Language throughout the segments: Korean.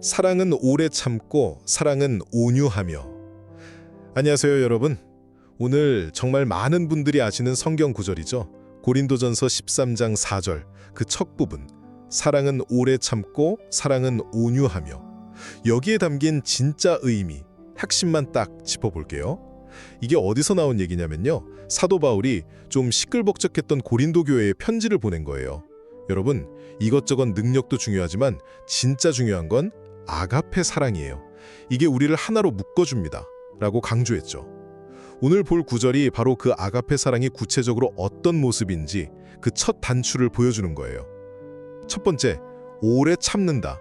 사랑은 오래 참고 사랑은 온유하며. 안녕하세요, 여러분. 오늘 정말 많은 분들이 아시는 성경 구절이죠. 고린도전서 13장 4절 그 첫 부분. 사랑은 오래 참고 사랑은 온유하며. 여기에 담긴 진짜 의미, 핵심만 딱 짚어볼게요. 이게 어디서 나온 얘기냐면요. 사도 바울이 좀 시끌벅적했던 고린도 교회에 편지를 보낸 거예요. 여러분, 이것저것 능력도 중요하지만 진짜 중요한 건 아가페 사랑이에요. 이게 우리를 하나로 묶어줍니다. 라고 강조했죠. 오늘 볼 구절이 바로 그 아가페 사랑이 구체적으로 어떤 모습인지 그 첫 단추를 보여주는 거예요. 첫 번째, 오래 참는다.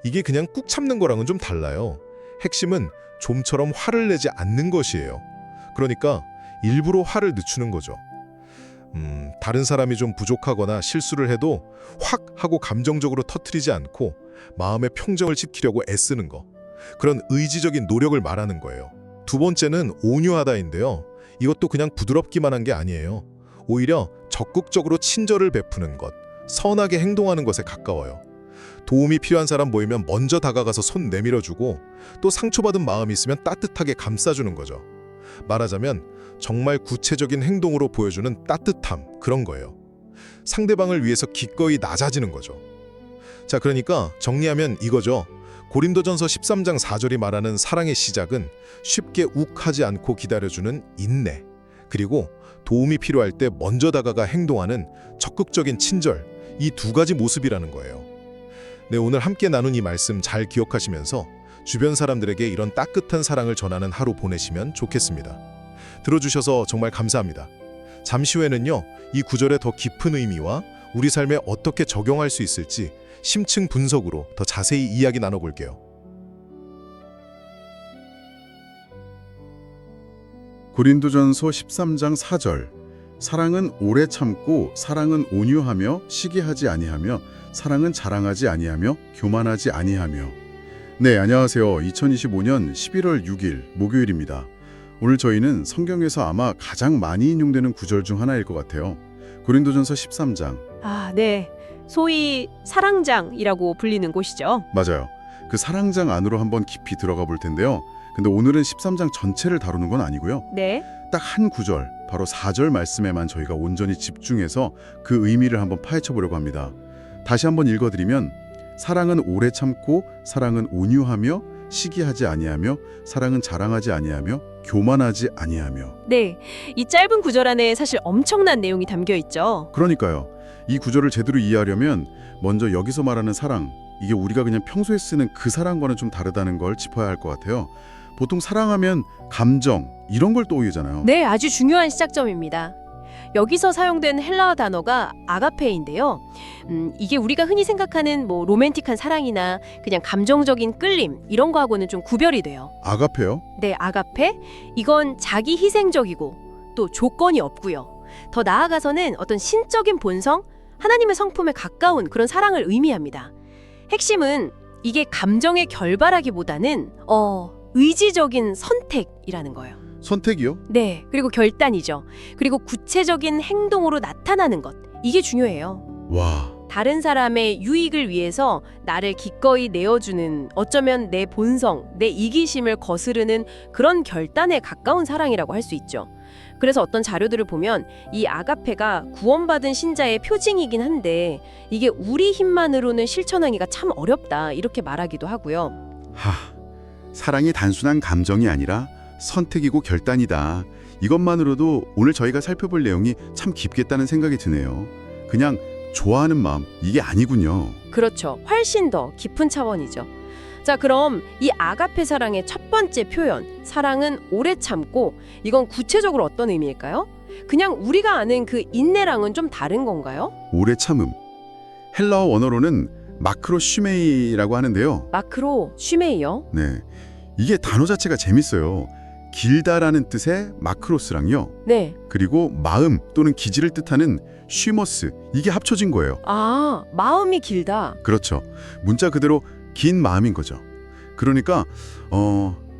이게 그냥 꾹 참는 거랑은 좀 달라요. 핵심은 좀처럼 화를 내지 않는 것이에요. 그러니까 일부러 화를 늦추는 거죠. 다른 사람이 좀 부족하거나 실수를 해도 확 하고 감정적으로 터뜨리지 않고 마음의 평정을 지키려고 애쓰는 거. 그런 의지적인 노력을 말하는 거예요. 두 번째는 온유하다인데요. 이것도 그냥 부드럽기만 한 게 아니에요. 오히려 적극적으로 친절을 베푸는 것, 선하게 행동하는 것에 가까워요. 도움이 필요한 사람 보이면 먼저 다가가서 손 내밀어주고 또 상처받은 마음이 있으면 따뜻하게 감싸주는 거죠. 말하자면 정말 구체적인 행동으로 보여주는 따뜻함, 그런 거예요. 상대방을 위해서 기꺼이 낮아지는 거죠. 자, 그러니까 정리하면 이거죠. 고린도전서 13장 4절이 말하는 사랑의 시작은 쉽게 욱하지 않고 기다려주는 인내, 그리고 도움이 필요할 때 먼저 다가가 행동하는 적극적인 친절, 이 두 가지 모습이라는 거예요. 네, 오늘 함께 나눈 이 말씀 잘 기억하시면서 주변 사람들에게 이런 따뜻한 사랑을 전하는 하루 보내시면 좋겠습니다. 들어주셔서 정말 감사합니다. 잠시 후에는요, 이 구절의 더 깊은 의미와 우리 삶에 어떻게 적용할 수 있을지 심층 분석으로 더 자세히 이야기 나눠볼게요. 고린도전서 13장 4절 사랑은 오래 참고 사랑은 온유하며 시기하지 아니하며 사랑은 자랑하지 아니하며 교만하지 아니하며. 네, 안녕하세요. 2025년 11월 6일 목요일입니다. 오늘 저희는 성경에서 아마 가장 많이 인용되는 구절 중 하나일 것 같아요. 고린도전서 13장. 네. 소위 사랑장이라고 불리는 곳이죠. 맞아요. 그 사랑장 안으로 한번 깊이 들어가 볼 텐데요. 근데 오늘은 13장 전체를 다루는 건 아니고요. 네. 딱 한 구절, 바로 4절 말씀에만 저희가 온전히 집중해서 그 의미를 한번 파헤쳐 보려고 합니다. 다시 한번 읽어드리면 사랑은 오래 참고 사랑은 온유하며 시기하지 아니하며 사랑은 자랑하지 아니하며 교만하지 아니하며. 네. 이 짧은 구절 안에 사실 엄청난 내용이 담겨 있죠. 그러니까요. 이 구절을 제대로 이해하려면 먼저 여기서 말하는 사랑, 이게 우리가 그냥 평소에 쓰는 그 사랑과는 좀 다르다는 걸 짚어야 할 것 같아요. 보통 사랑하면 감정, 이런 걸 떠올리잖아요. 네, 아주 중요한 시작점입니다. 여기서 사용된 헬라어 단어가 아가페인데요. 이게 우리가 흔히 생각하는 로맨틱한 사랑이나 그냥 감정적인 끌림 이런 거하고는 좀 구별이 돼요. 아가페요? 네, 아가페. 이건 자기 희생적이고 또 조건이 없고요. 더 나아가서는 어떤 신적인 본성, 하나님의 성품에 가까운 그런 사랑을 의미합니다. 핵심은 이게 감정의 결바라기보다는 의지적인 선택이라는 거예요. 선택이요? 네, 그리고 결단이죠. 그리고 구체적인 행동으로 나타나는 것. 이게 중요해요. 와, 다른 사람의 유익을 위해서 나를 기꺼이 내어주는, 어쩌면 내 본성, 내 이기심을 거스르는 그런 결단에 가까운 사랑이라고 할 수 있죠. 그래서 어떤 자료들을 보면 이 아가페가 구원받은 신자의 표징이긴 한데 이게 우리 힘만으로는 실천하기가 참 어렵다 이렇게 말하기도 하고요. 사랑이 단순한 감정이 아니라 선택이고 결단이다. 이것만으로도 오늘 저희가 살펴볼 내용이 참 깊겠다는 생각이 드네요. 그냥 좋아하는 마음, 이게 아니군요. 그렇죠. 훨씬 더 깊은 차원이죠. 자, 그럼 이 아가페 사랑의 첫 번째 표현, 사랑은 오래 참고, 이건 구체적으로 어떤 의미일까요? 그냥 우리가 아는 그 인내랑은 좀 다른 건가요? 오래 참음. 헬라어 원어로는 마크로슈메이라고 하는데요. 마크로 슈메이요. 네, 이게 단어 자체가 재밌어요. 길다라는 뜻의 마크로스랑요. 네. 그리고 마음 또는 기질을 뜻하는 쉬머스, 이게 합쳐진 거예요. 마음이 길다. 그렇죠. 문자 그대로 긴 마음인 거죠. 그러니까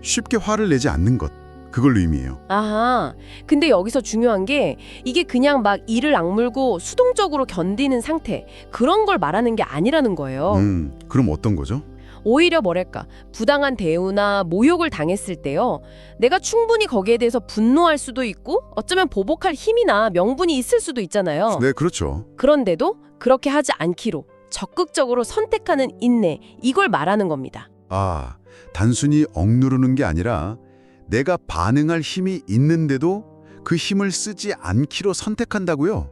쉽게 화를 내지 않는 것, 그걸 의미해요. 아하. 근데 여기서 중요한 게 이게 그냥 막 이를 악물고 수동적으로 견디는 상태, 그런 걸 말하는 게 아니라는 거예요. 그럼 어떤 거죠? 오히려 뭐랄까, 부당한 대우나 모욕을 당했을 때요. 내가 충분히 거기에 대해서 분노할 수도 있고 어쩌면 보복할 힘이나 명분이 있을 수도 있잖아요. 네, 그렇죠. 그런데도 그렇게 하지 않기로 적극적으로 선택하는 인내, 이걸 말하는 겁니다. 아, 단순히 억누르는 게 아니라 내가 반응할 힘이 있는데도 그 힘을 쓰지 않기로 선택한다고요?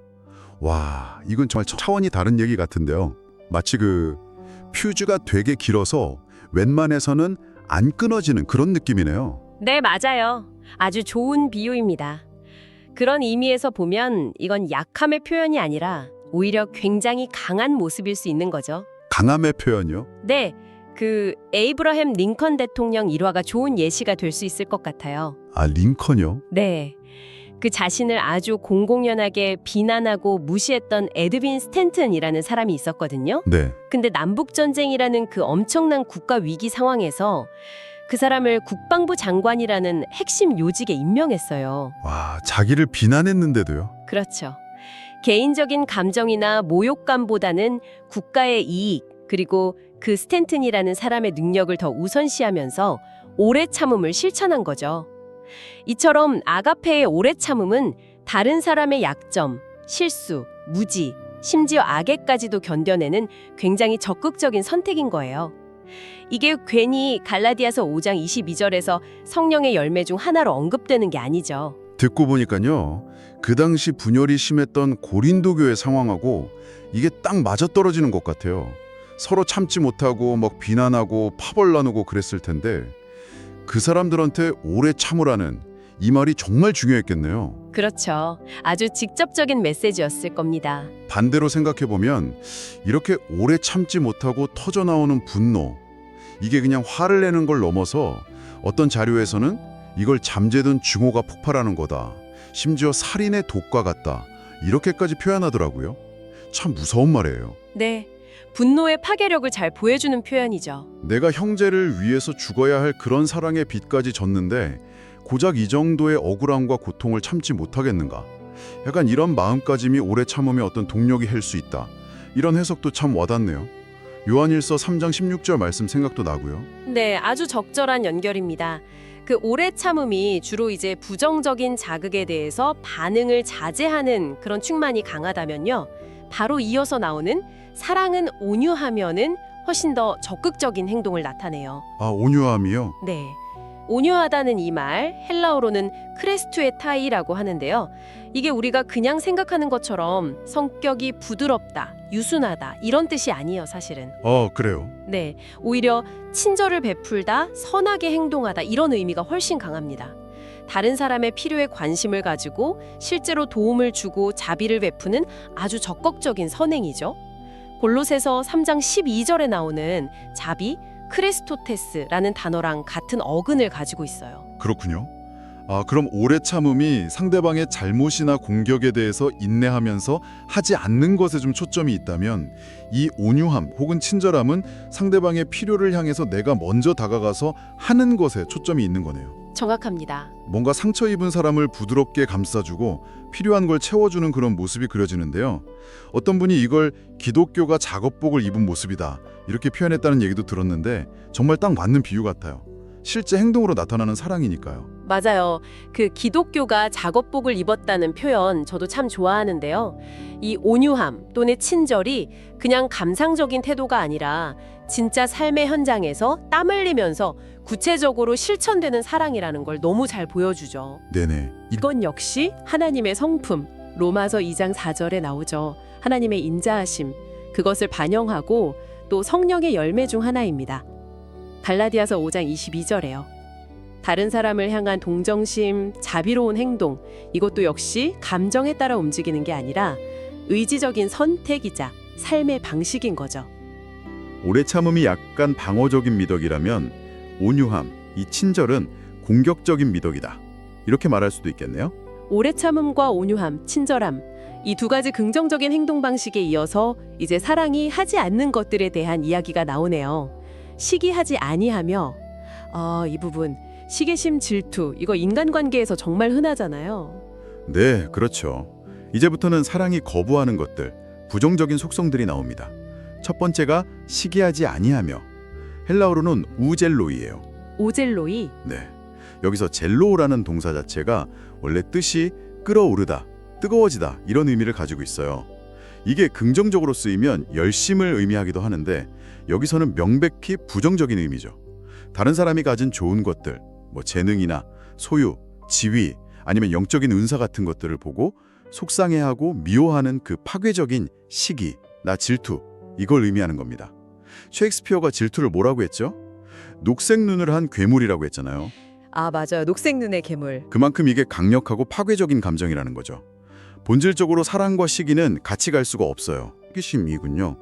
와, 이건 정말 차원이 다른 얘기 같은데요. 마치 그 퓨즈가 되게 길어서 웬만해서는 안 끊어지는 그런 느낌이네요. 네, 맞아요. 아주 좋은 비유입니다. 그런 의미에서 보면 이건 약함의 표현이 아니라 오히려 굉장히 강한 모습일 수 있는 거죠. 강함의 표현이요? 네, 그 에이브러햄 링컨 대통령 일화가 좋은 예시가 될 수 있을 것 같아요. 아, 링컨이요? 네, 그 자신을 아주 공공연하게 비난하고 무시했던 에드빈 스탠튼이라는 사람이 있었거든요. 네. 근데 남북전쟁이라는 그 엄청난 국가 위기 상황에서 그 사람을 국방부 장관이라는 핵심 요직에 임명했어요. 와, 자기를 비난했는데도요? 그렇죠. 개인적인 감정이나 모욕감보다는 국가의 이익, 그리고 그 스탠튼이라는 사람의 능력을 더 우선시하면서 오래 참음을 실천한 거죠. 이처럼 아가페의 오래 참음은 다른 사람의 약점, 실수, 무지, 심지어 악에까지도 견뎌내는 굉장히 적극적인 선택인 거예요. 이게 괜히 갈라디아서 5장 22절에서 성령의 열매 중 하나로 언급되는 게 아니죠. 듣고 보니까요, 그 당시 분열이 심했던 고린도 교회 상황하고 이게 딱 맞아떨어지는 것 같아요. 서로 참지 못하고 막 비난하고 파벌 나누고 그랬을 텐데 그 사람들한테 오래 참으라는 이 말이 정말 중요했겠네요. 그렇죠. 아주 직접적인 메시지였을 겁니다. 반대로 생각해보면 이렇게 오래 참지 못하고 터져나오는 분노, 이게 그냥 화를 내는 걸 넘어서 어떤 자료에서는 이걸 잠재던 증오가 폭발하는 거다. 심지어 살인의 독과 같다. 이렇게까지 표현하더라고요. 참 무서운 말이에요. 네, 분노의 파괴력을 잘 보여주는 표현이죠. 내가 형제를 위해서 죽어야 할 그런 사랑의 빚까지 졌는데 고작 이 정도의 억울함과 고통을 참지 못하겠는가. 약간 이런 마음가짐이 오래 참으면 어떤 동력이 할 수 있다. 이런 해석도 참 와닿네요. 요한일서 3장 16절 말씀 생각도 나고요. 네, 아주 적절한 연결입니다. 그 오래 참음이 주로 이제 부정적인 자극에 대해서 반응을 자제하는 그런 충만이 강하다면요. 바로 이어서 나오는 사랑은 온유하면은 훨씬 더 적극적인 행동을 나타내요. 아, 온유함이요? 네. 온유하다는 이 말, 헬라어로는 크레스투에타이라고 하는데요. 이게 우리가 그냥 생각하는 것처럼 성격이 부드럽다, 유순하다 이런 뜻이 아니에요, 사실은. 그래요. 네, 오히려 친절을 베풀다, 선하게 행동하다 이런 의미가 훨씬 강합니다. 다른 사람의 필요에 관심을 가지고 실제로 도움을 주고 자비를 베푸는 아주 적극적인 선행이죠. 골로새서 3장 12절에 나오는 자비, 크레스토테스라는 단어랑 같은 어근을 가지고 있어요. 그렇군요. 그럼 오래 참음이 상대방의 잘못이나 공격에 대해서 인내하면서 하지 않는 것에 좀 초점이 있다면 이 온유함 혹은 친절함은 상대방의 필요를 향해서 내가 먼저 다가가서 하는 것에 초점이 있는 거네요. 정확합니다. 뭔가 상처 입은 사람을 부드럽게 감싸주고 필요한 걸 채워주는 그런 모습이 그려지는데요. 어떤 분이 이걸 기독교가 작업복을 입은 모습이다 이렇게 표현했다는 얘기도 들었는데 정말 딱 맞는 비유 같아요. 실제 행동으로 나타나는 사랑이니까요. 맞아요. 그 기독교가 작업복을 입었다는 표현 저도 참 좋아하는데요. 이 온유함 또는 친절이 그냥 감상적인 태도가 아니라 진짜 삶의 현장에서 땀 흘리면서 구체적으로 실천되는 사랑이라는 걸 너무 잘 보여주죠. 네네. 이건 역시 하나님의 성품, 로마서 2장 4절에 나오죠. 하나님의 인자하심, 그것을 반영하고 또 성령의 열매 중 하나입니다. 갈라디아서 5장 22절에요. 다른 사람을 향한 동정심, 자비로운 행동, 이것도 역시 감정에 따라 움직이는 게 아니라 의지적인 선택이자 삶의 방식인 거죠. 오래 참음이 약간 방어적인 미덕이라면 온유함, 이 친절은 공격적인 미덕이다. 이렇게 말할 수도 있겠네요. 오래 참음과 온유함, 친절함, 이 두 가지 긍정적인 행동 방식에 이어서 이제 사랑이 하지 않는 것들에 대한 이야기가 나오네요. 시기하지 아니하며, 이 부분, 시기심, 질투, 이거 인간관계에서 정말 흔하잖아요. 네, 그렇죠. 이제부터는 사랑이 거부하는 것들, 부정적인 속성들이 나옵니다. 첫 번째가 시기하지 아니하며. 헬라어로는 우젤로이예요. 오젤로이. 네. 여기서 젤로라는 동사 자체가 원래 뜻이 끓어오르다, 뜨거워지다 이런 의미를 가지고 있어요. 이게 긍정적으로 쓰이면 열심을 의미하기도 하는데 여기서는 명백히 부정적인 의미죠. 다른 사람이 가진 좋은 것들, 뭐 재능이나 소유, 지위, 아니면 영적인 은사 같은 것들을 보고 속상해하고 미워하는 그 파괴적인 시기, 나 질투, 이걸 의미하는 겁니다. 셰익스피어가 질투를 뭐라고 했죠? 녹색 눈을 한 괴물이라고 했잖아요. 아, 맞아요. 녹색 눈의 괴물. 그만큼 이게 강력하고 파괴적인 감정이라는 거죠. 본질적으로 사랑과 시기는 같이 갈 수가 없어요. 호기심이군요.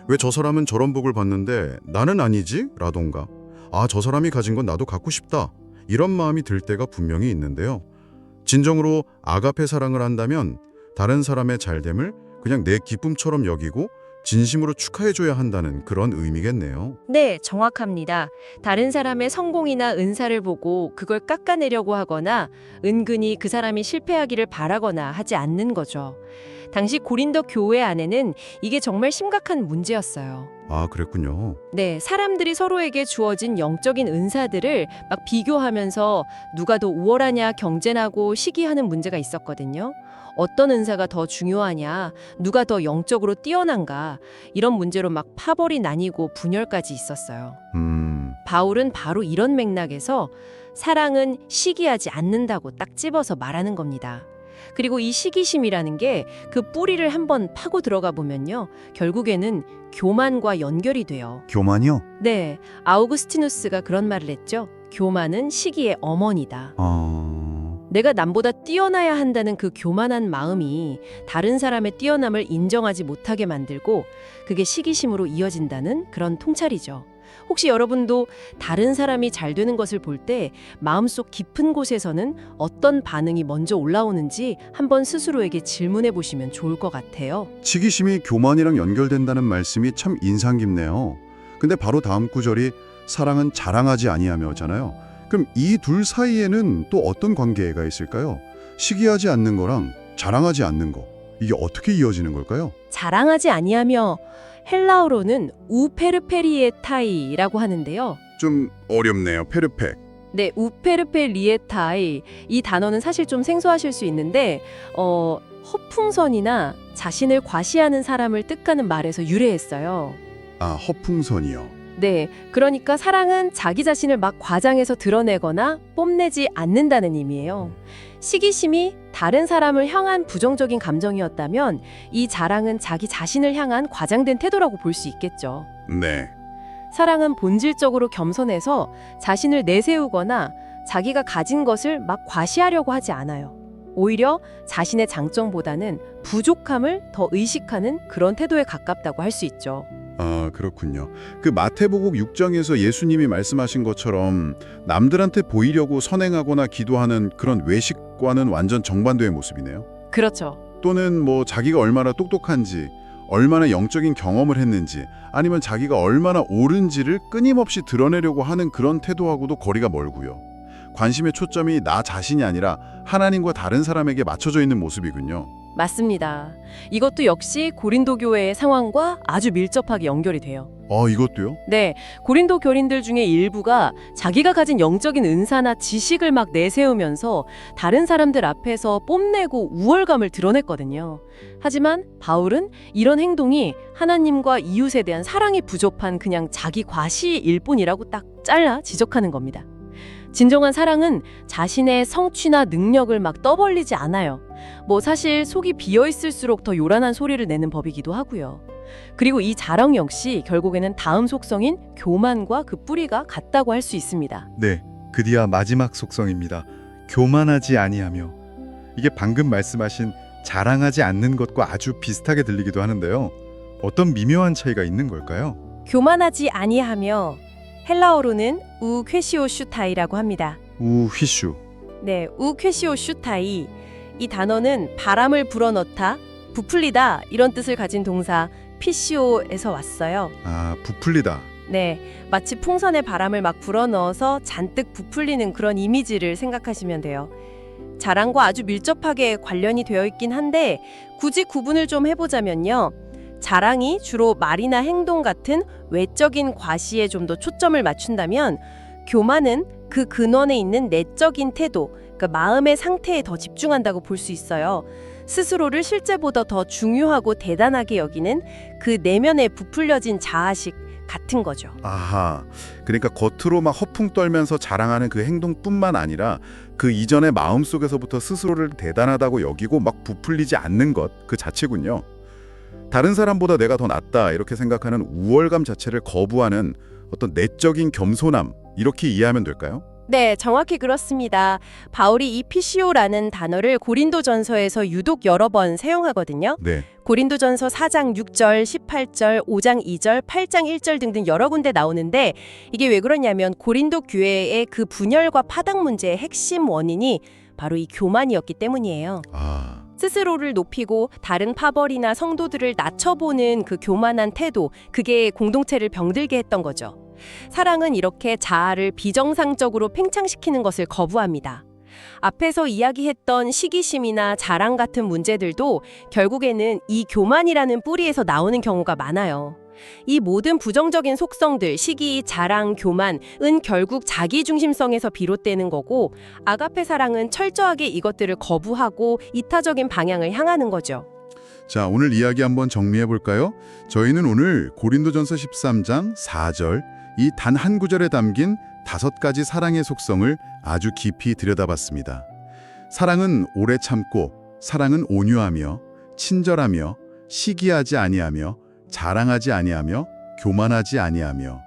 왜 저 사람은 저런 복을 받는데 나는 아니지? 라던가 아, 저 사람이 가진 건 나도 갖고 싶다. 이런 마음이 들 때가 분명히 있는데요. 진정으로 아가페 사랑을 한다면 다른 사람의 잘됨을 그냥 내 기쁨처럼 여기고 진심으로 축하해줘야 한다는 그런 의미겠네요. 네, 정확합니다. 다른 사람의 성공이나 은사를 보고 그걸 깎아내려고 하거나 은근히 그 사람이 실패하기를 바라거나 하지 않는 거죠. 당시 고린도 교회 안에는 이게 정말 심각한 문제였어요. 아, 그랬군요. 네, 사람들이 서로에게 주어진 영적인 은사들을 막 비교하면서 누가 더 우월하냐 경쟁하고 시기하는 문제가 있었거든요. 어떤 은사가 더 중요하냐, 누가 더 영적으로 뛰어난가, 이런 문제로 막 파벌이 나뉘고 분열까지 있었어요. 바울은 바로 이런 맥락에서 사랑은 시기하지 않는다고 딱 집어서 말하는 겁니다. 그리고 이 시기심이라는 게 그 뿌리를 한번 파고 들어가 보면요, 결국에는 교만과 연결이 돼요. 교만이요? 네, 아우구스티누스가 그런 말을 했죠. 교만은 시기의 어머니다. 내가 남보다 뛰어나야 한다는 그 교만한 마음이 다른 사람의 뛰어남을 인정하지 못하게 만들고 그게 시기심으로 이어진다는 그런 통찰이죠. 혹시 여러분도 다른 사람이 잘 되는 것을 볼 때 마음속 깊은 곳에서는 어떤 반응이 먼저 올라오는지 한번 스스로에게 질문해 보시면 좋을 것 같아요. 시기심이 교만이랑 연결된다는 말씀이 참 인상 깊네요. 근데 바로 다음 구절이 사랑은 자랑하지 아니하며잖아요. 그럼 이 둘 사이에는 또 어떤 관계가 있을까요? 시기하지 않는 거랑 자랑하지 않는 거, 이게 어떻게 이어지는 걸까요? 자랑하지 아니하며 헬라어로는 우페르페리에타이라고 하는데요. 좀 어렵네요. 페르펙. 네, 우페르페리에타이, 이 단어는 사실 좀 생소하실 수 있는데 허풍선이나 자신을 과시하는 사람을 뜻하는 말에서 유래했어요. 아, 허풍선이요. 네, 그러니까 사랑은 자기 자신을 막 과장해서 드러내거나 뽐내지 않는다는 의미예요. 시기심이 다른 사람을 향한 부정적인 감정이었다면 이 자랑은 자기 자신을 향한 과장된 태도라고 볼 수 있겠죠. 네. 사랑은 본질적으로 겸손해서 자신을 내세우거나 자기가 가진 것을 막 과시하려고 하지 않아요. 오히려 자신의 장점보다는 부족함을 더 의식하는 그런 태도에 가깝다고 할 수 있죠. 아, 그렇군요. 그 마태복음 6장에서 예수님이 말씀하신 것처럼 남들한테 보이려고 선행하거나 기도하는 그런 외식과는 완전 정반대의 모습이네요. 그렇죠. 또는 뭐 자기가 얼마나 똑똑한지, 얼마나 영적인 경험을 했는지, 아니면 자기가 얼마나 옳은지를 끊임없이 드러내려고 하는 그런 태도하고도 거리가 멀고요. 관심의 초점이 나 자신이 아니라 하나님과 다른 사람에게 맞춰져 있는 모습이군요. 맞습니다. 이것도 역시 고린도 교회의 상황과 아주 밀접하게 연결이 돼요. 이것도요? 네, 고린도 교린들 중에 일부가 자기가 가진 영적인 은사나 지식을 막 내세우면서 다른 사람들 앞에서 뽐내고 우월감을 드러냈거든요. 하지만 바울은 이런 행동이 하나님과 이웃에 대한 사랑이 부족한 그냥 자기 과시일 뿐이라고 딱 잘라 지적하는 겁니다. 진정한 사랑은 자신의 성취나 능력을 막 떠벌리지 않아요. 뭐 사실 속이 비어있을수록 더 요란한 소리를 내는 법이기도 하고요. 그리고 이 자랑 역시 결국에는 다음 속성인 교만과 그 뿌리가 같다고 할 수 있습니다. 네, 그디야 마지막 속성입니다. 교만하지 아니하며. 이게 방금 말씀하신 자랑하지 않는 것과 아주 비슷하게 들리기도 하는데요. 어떤 미묘한 차이가 있는 걸까요? 교만하지 아니하며 헬라어로는 우퀘시오슈타이라고 합니다. 우휘슈. 네, 우퀘시오슈타이. 이 단어는 바람을 불어넣다, 부풀리다 이런 뜻을 가진 동사 피시오에서 왔어요. 아, 부풀리다. 네, 마치 풍선에 바람을 막 불어넣어서 잔뜩 부풀리는 그런 이미지를 생각하시면 돼요. 자랑과 아주 밀접하게 관련이 되어 있긴 한데 굳이 구분을 좀 해보자면요. 자랑이 주로 말이나 행동 같은 외적인 과시에 좀 더 초점을 맞춘다면 교만은 그 근원에 있는 내적인 태도, 그러니까 마음의 상태에 더 집중한다고 볼 수 있어요. 스스로를 실제보다 더 중요하고 대단하게 여기는 그 내면에 부풀려진 자아식 같은 거죠. 아하, 그러니까 겉으로 막 허풍 떨면서 자랑하는 그 행동뿐만 아니라 그 이전의 마음속에서부터 스스로를 대단하다고 여기고 막 부풀리지 않는 것 그 자체군요. 다른 사람보다 내가 더 낫다 이렇게 생각하는 우월감 자체를 거부하는 어떤 내적인 겸손함 이렇게 이해하면 될까요? 네, 정확히 그렇습니다. 바울이 이 피시오라는 단어를 고린도전서에서 유독 여러 번 사용하거든요. 네. 고린도전서 4장 6절, 18절, 5장 2절, 8장 1절 등등 여러 군데 나오는데 이게 왜 그러냐면 고린도 교회의 그 분열과 파당 문제의 핵심 원인이 바로 이 교만이었기 때문이에요. 아, 스스로를 높이고 다른 파벌이나 성도들을 낮춰보는 그 교만한 태도, 그게 공동체를 병들게 했던 거죠. 사랑은 이렇게 자아를 비정상적으로 팽창시키는 것을 거부합니다. 앞에서 이야기했던 시기심이나 자랑 같은 문제들도 결국에는 이 교만이라는 뿌리에서 나오는 경우가 많아요. 이 모든 부정적인 속성들, 시기, 자랑, 교만은 결국 자기중심성에서 비롯되는 거고 아가페 사랑은 철저하게 이것들을 거부하고 이타적인 방향을 향하는 거죠. 자, 오늘 이야기 한번 정리해 볼까요? 저희는 오늘 고린도전서 13장 4절 이 단 한 구절에 담긴 5가지 사랑의 속성을 아주 깊이 들여다봤습니다. 사랑은 오래 참고, 사랑은 온유하며, 친절하며, 시기하지 아니하며, 자랑하지 아니하며, 교만하지 아니하며.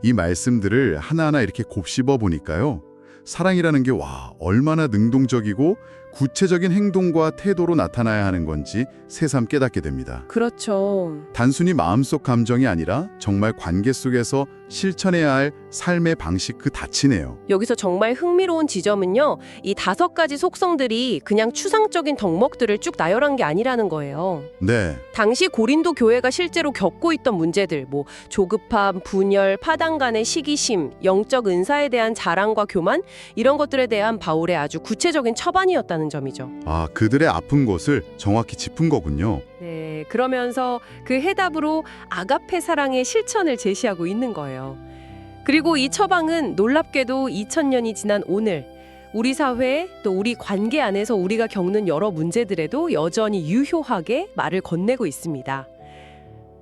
이 말씀들을 하나하나 이렇게 곱씹어 보니까요. 사랑이라는 게 얼마나 능동적이고 구체적인 행동과 태도로 나타나야 하는 건지 새삼 깨닫게 됩니다. 그렇죠. 단순히 마음속 감정이 아니라 정말 관계 속에서 실천해야 할 삶의 방식 그 자체네요. 여기서 정말 흥미로운 지점은요. 이 5가지 속성들이 그냥 추상적인 덕목들을 쭉 나열한 게 아니라는 거예요. 네, 당시 고린도 교회가 실제로 겪고 있던 문제들, 조급함, 분열, 파당 간의 시기심, 영적 은사에 대한 자랑과 교만, 이런 것들에 대한 바울의 아주 구체적인 처반이었다는 점이죠. 그들의 아픈 곳을 정확히 짚은 거군요. 네, 그러면서 그 해답으로 아가페 사랑의 실천을 제시하고 있는 거예요. 그리고 이 처방은 놀랍게도 2000년이 지난 오늘 우리 사회 또 우리 관계 안에서 우리가 겪는 여러 문제들에도 여전히 유효하게 말을 건네고 있습니다.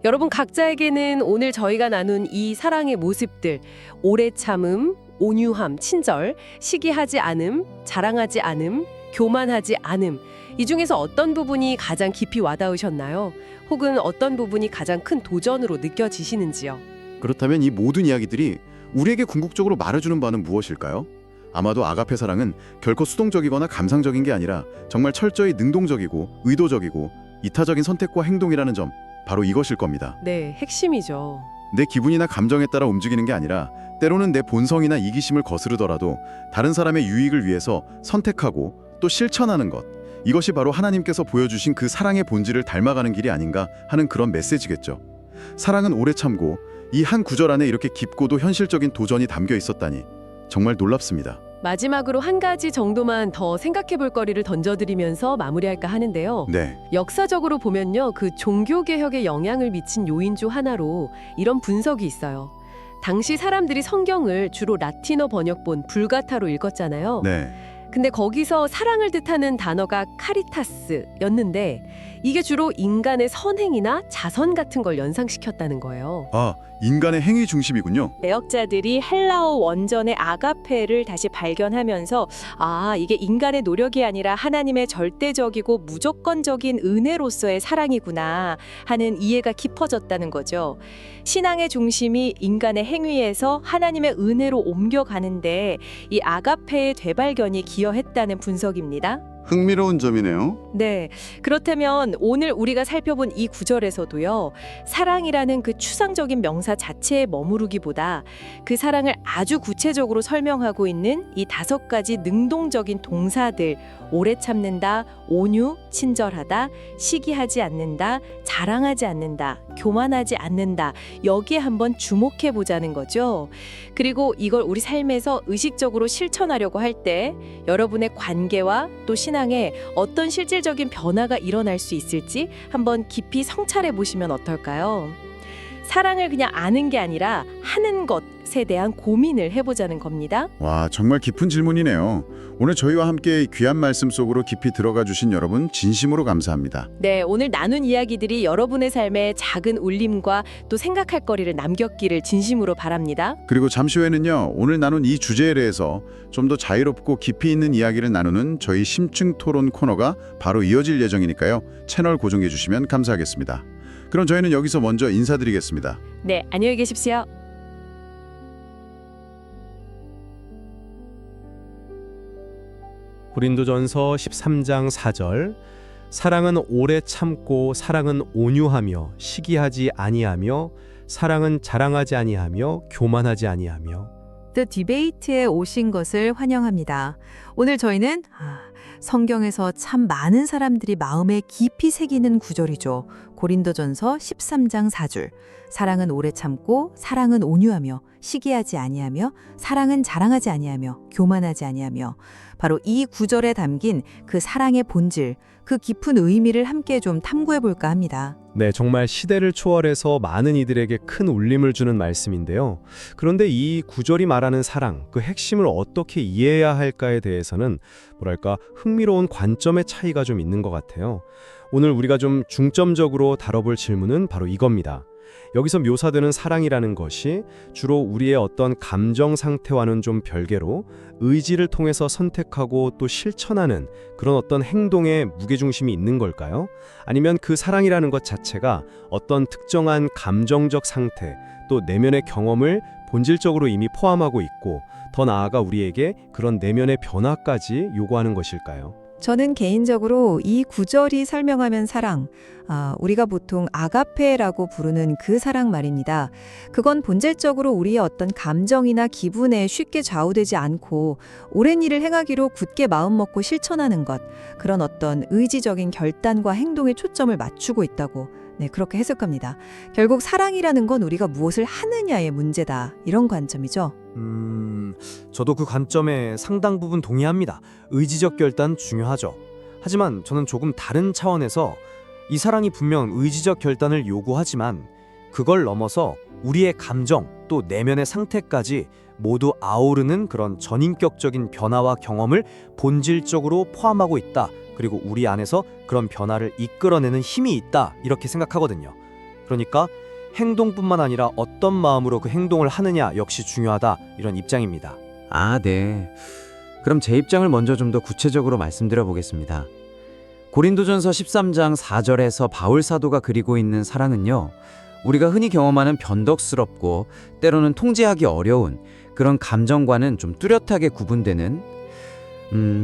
여러분 각자에게는 오늘 저희가 나눈 이 사랑의 모습들, 오래 참음, 온유함, 친절, 시기하지 않음, 자랑하지 않음, 교만하지 않음, 이 중에서 어떤 부분이 가장 깊이 와닿으셨나요? 혹은 어떤 부분이 가장 큰 도전으로 느껴지시는지요? 그렇다면 이 모든 이야기들이 우리에게 궁극적으로 말해주는 바는 무엇일까요? 아마도 아가페 사랑은 결코 수동적이거나 감상적인 게 아니라 정말 철저히 능동적이고 의도적이고 이타적인 선택과 행동이라는 점, 바로 이것일 겁니다. 네, 핵심이죠. 내 기분이나 감정에 따라 움직이는 게 아니라 때로는 내 본성이나 이기심을 거스르더라도 다른 사람의 유익을 위해서 선택하고 또 실천하는 것, 이것이 바로 하나님께서 보여주신 그 사랑의 본질을 닮아가는 길이 아닌가 하는 그런 메시지겠죠. 사랑은 오래 참고, 이 한 구절 안에 이렇게 깊고도 현실적인 도전이 담겨 있었다니 정말 놀랍습니다. 마지막으로 한 가지 정도만 더 생각해 볼 거리를 던져드리면서 마무리할까 하는데요. 네, 역사적으로 보면요, 그 종교개혁에 영향을 미친 요인 중 하나로 이런 분석이 있어요. 당시 사람들이 성경을 주로 라틴어 번역본 불가타로 읽었잖아요. 네. 근데 거기서 사랑을 뜻하는 단어가 카리타스였는데 이게 주로 인간의 선행이나 자선 같은 걸 연상시켰다는 거예요. 인간의 행위 중심이군요. 개혁자들이 헬라어 원전의 아가페를 다시 발견하면서 이게 인간의 노력이 아니라 하나님의 절대적이고 무조건적인 은혜로서의 사랑이구나 하는 이해가 깊어졌다는 거죠. 신앙의 중심이 인간의 행위에서 하나님의 은혜로 옮겨가는데 이 아가페의 되발견이 기여했다는 분석입니다. 흥미로운 점이네요. 네, 그렇다면 오늘 우리가 살펴본 이 구절에서도요, 사랑이라는 그 추상적인 명사 자체에 머무르기보다 그 사랑을 아주 구체적으로 설명하고 있는 이 5가지 능동적인 동사들, 오래 참는다, 온유, 친절하다, 시기하지 않는다, 자랑하지 않는다, 교만하지 않는다. 여기에 한번 주목해 보자는 거죠. 그리고 이걸 우리 삶에서 의식적으로 실천하려고 할 때 여러분의 관계와 또 신앙에 어떤 실질적인 변화가 일어날 수 있을지 한번 깊이 성찰해 보시면 어떨까요? 사랑을 그냥 아는 게 아니라 하는 것에 대한 고민을 해보자는 겁니다. 와, 정말 깊은 질문이네요. 오늘 저희와 함께 귀한 말씀 속으로 깊이 들어가 주신 여러분 진심으로 감사합니다. 네, 오늘 나눈 이야기들이 여러분의 삶에 작은 울림과 또 생각할 거리를 남겼기를 진심으로 바랍니다. 그리고 잠시 후에는요, 오늘 나눈 이 주제에 대해서 좀 더 자유롭고 깊이 있는 이야기를 나누는 저희 심층 토론 코너가 바로 이어질 예정이니까요. 채널 고정해 주시면 감사하겠습니다. 그럼 저희는 여기서 먼저 인사드리겠습니다. 네, 안녕히 계십시오. 고린도전서 13장 4절 사랑은 오래 참고 사랑은 온유하며 시기하지 아니하며 사랑은 자랑하지 아니하며 교만하지 아니하며 The Debate에 오신 것을 환영합니다. 오늘 저희는 성경에서 참 많은 사람들이 마음에 깊이 새기는 구절이죠. 고린도전서 13장 4절. 사랑은 오래 참고 사랑은 온유하며 시기하지 아니하며 사랑은 자랑하지 아니하며 교만하지 아니하며 바로 이 구절에 담긴 그 사랑의 본질, 그 깊은 의미를 함께 좀 탐구해 볼까 합니다. 네, 정말 시대를 초월해서 많은 이들에게 큰 울림을 주는 말씀인데요. 그런데 이 구절이 말하는 사랑, 그 핵심을 어떻게 이해해야 할까에 대해서는 뭐랄까 흥미로운 관점의 차이가 좀 있는 것 같아요. 오늘 우리가 좀 중점적으로 다뤄볼 질문은 바로 이겁니다. 여기서 묘사되는 사랑이라는 것이 주로 우리의 어떤 감정 상태와는 좀 별개로 의지를 통해서 선택하고 또 실천하는 그런 어떤 행동에 무게중심이 있는 걸까요? 아니면 그 사랑이라는 것 자체가 어떤 특정한 감정적 상태 또 내면의 경험을 본질적으로 이미 포함하고 있고 더 나아가 우리에게 그런 내면의 변화까지 요구하는 것일까요? 저는 개인적으로 이 구절이 설명하면 사랑, 우리가 보통 아가페라고 부르는 그 사랑 말입니다. 그건 본질적으로 우리의 어떤 감정이나 기분에 쉽게 좌우되지 않고 옳은 일을 행하기로 굳게 마음먹고 실천하는 것, 그런 어떤 의지적인 결단과 행동에 초점을 맞추고 있다고 그렇게 해석합니다. 결국 사랑이라는 건 우리가 무엇을 하느냐의 문제다, 이런 관점이죠. 저도 그 관점에 상당 부분 동의합니다. 의지적 결단 중요하죠. 하지만 저는 조금 다른 차원에서 이 사랑이 분명 의지적 결단을 요구하지만 그걸 넘어서 우리의 감정 또 내면의 상태까지 모두 아우르는 그런 전인격적인 변화와 경험을 본질적으로 포함하고 있다. 그리고 우리 안에서 그런 변화를 이끌어내는 힘이 있다. 이렇게 생각하거든요. 그러니까 행동뿐만 아니라 어떤 마음으로 그 행동을 하느냐 역시 중요하다, 이런 입장입니다. 네. 그럼 제 입장을 먼저 좀 더 구체적으로 말씀드려 보겠습니다. 고린도전서 13장 4절에서 바울 사도가 그리고 있는 사랑은요, 우리가 흔히 경험하는 변덕스럽고 때로는 통제하기 어려운 그런 감정과는 좀 뚜렷하게 구분되는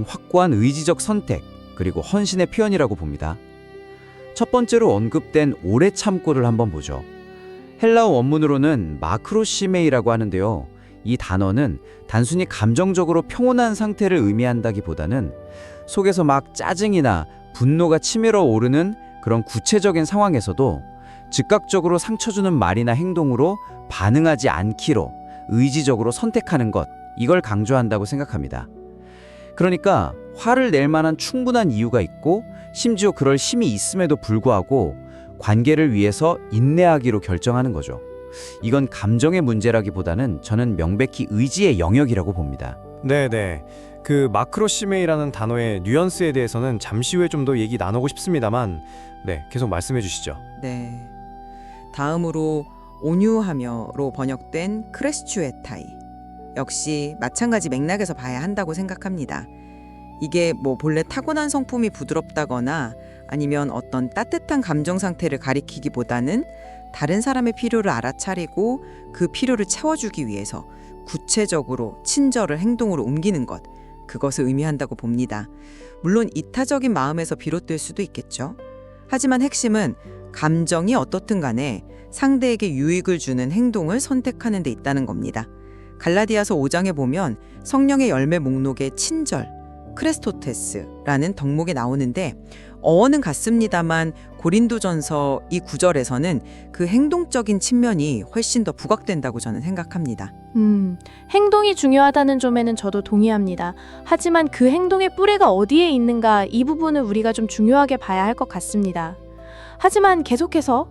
확고한 의지적 선택 그리고 헌신의 표현이라고 봅니다. 첫 번째로 언급된 오래 참고를 한번 보죠. 헬라어 원문으로는 마크로시메이라고 하는데요. 이 단어는 단순히 감정적으로 평온한 상태를 의미한다기보다는 속에서 막 짜증이나 분노가 치밀어 오르는 그런 구체적인 상황에서도 즉각적으로 상처 주는 말이나 행동으로 반응하지 않기로 의지적으로 선택하는 것, 이걸 강조한다고 생각합니다. 그러니까 화를 낼 만한 충분한 이유가 있고 심지어 그럴 힘이 있음에도 불구하고 관계를 위해서 인내하기로 결정하는 거죠. 이건 감정의 문제라기보다는 저는 명백히 의지의 영역이라고 봅니다. 네네. 그 마크로시메이라는 단어의 뉘앙스에 대해서는 잠시 후에 좀 더 얘기 나누고 싶습니다만 계속 말씀해 주시죠. 네. 다음으로 온유하며로 번역된 크레스추에타이. 역시 마찬가지 맥락에서 봐야 한다고 생각합니다. 이게 본래 타고난 성품이 부드럽다거나 아니면 어떤 따뜻한 감정 상태를 가리키기보다는 다른 사람의 필요를 알아차리고 그 필요를 채워주기 위해서 구체적으로 친절을 행동으로 옮기는 것, 그것을 의미한다고 봅니다. 물론 이타적인 마음에서 비롯될 수도 있겠죠. 하지만 핵심은 감정이 어떻든 간에 상대에게 유익을 주는 행동을 선택하는 데 있다는 겁니다. 갈라디아서 5장에 보면 성령의 열매 목록에 친절, 크레스토테스라는 덕목에 나오는데 어원은 같습니다만 고린도전서 이 구절에서는 그 행동적인 측면이 훨씬 더 부각된다고 저는 생각합니다. 행동이 중요하다는 점에는 저도 동의합니다. 하지만 그 행동의 뿌리가 어디에 있는가 이 부분을 우리가 좀 중요하게 봐야 할 것 같습니다. 하지만 계속해서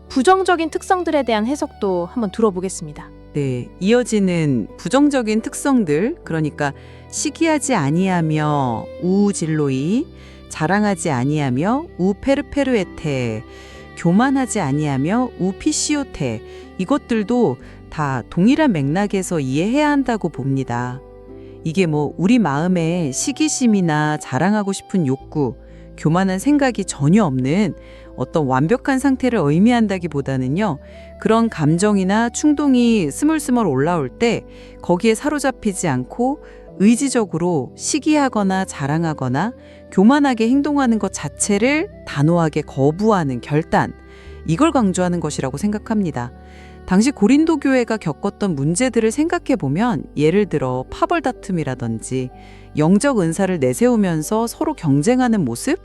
부정적인 특성들에 대한 해석도 한번 들어보겠습니다. 네, 이어지는 부정적인 특성들, 그러니까 시기하지 아니하며 우질로이, 자랑하지 아니하며 우페르페르에테, 교만하지 아니하며 우피시오테, 이것들도 다 동일한 맥락에서 이해해야 한다고 봅니다. 이게 우리 마음에 시기심이나 자랑하고 싶은 욕구, 교만한 생각이 전혀 없는 어떤 완벽한 상태를 의미한다기보다는요, 그런 감정이나 충동이 스물스물 올라올 때 거기에 사로잡히지 않고 의지적으로 시기하거나 자랑하거나 교만하게 행동하는 것 자체를 단호하게 거부하는 결단, 이걸 강조하는 것이라고 생각합니다. 당시 고린도 교회가 겪었던 문제들을 생각해 보면 예를 들어 파벌 다툼이라든지 영적 은사를 내세우면서 서로 경쟁하는 모습,